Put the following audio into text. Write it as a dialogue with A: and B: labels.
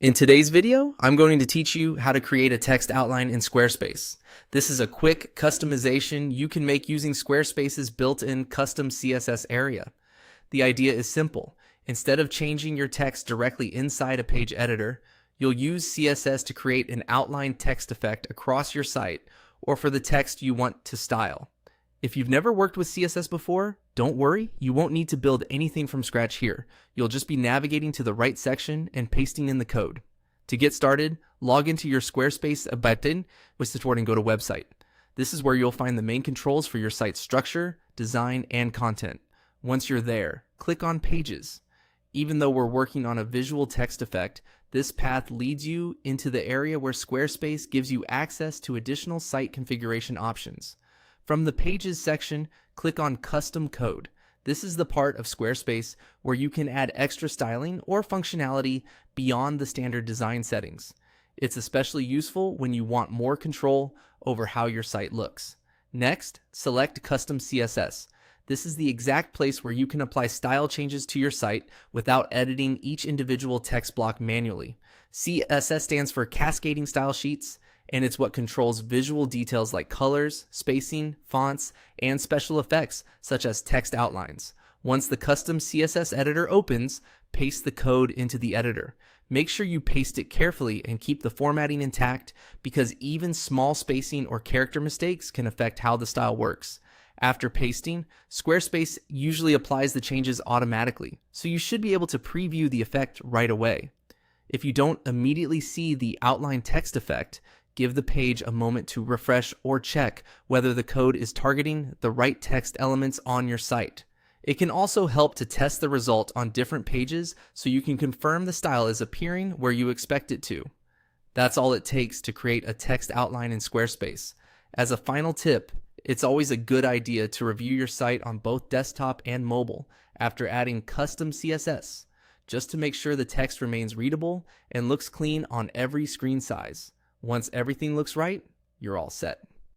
A: In today's video, I'm going to teach you how to create a text outline in Squarespace. This is a quick customization you can make using Squarespace's built-in custom CSS area. The idea is simple. Instead of changing your text directly inside a page editor, you'll use CSS to create an outline text effect across your site or for the text you want to style. If you've never worked with CSS before, don't worry, you won't need to build anything from scratch here. You'll just be navigating to the right section and pasting in the code. To get started, log into your Squarespace widen and go to website. This is where you'll find the main controls for your site's structure, design, and content. Once you're there, click on Pages. Even though we're working on a visual text effect, this path leads you into the area where Squarespace gives you access to additional site configuration options. From the Pages section, click on Custom Code. This is the part of Squarespace where you can add extra styling or functionality beyond the standard design settings. It's especially useful when you want more control over how your site looks. Next, select Custom CSS. This is the exact place where you can apply style changes to your site without editing each individual text block manually. CSS stands for Cascading Style Sheets, and it's what controls visual details like colors, spacing, fonts, and special effects such as text outlines. Once the custom CSS editor opens, paste the code into the editor. Make sure you paste it carefully and keep the formatting intact because even small spacing or character mistakes can affect how the style works. After pasting, Squarespace usually applies the changes automatically, so you should be able to preview the effect right away. If you don't immediately see the outline text effect, give the page a moment to refresh or check whether the code is targeting the right text elements on your site. It can also help to test the result on different pages so you can confirm the style is appearing where you expect it to. That's all it takes to create a text outline in Squarespace. As a final tip, it's always a good idea to review your site on both desktop and mobile after adding custom CSS, just to make sure the text remains readable and looks clean on every screen size. Once everything looks right, you're all set.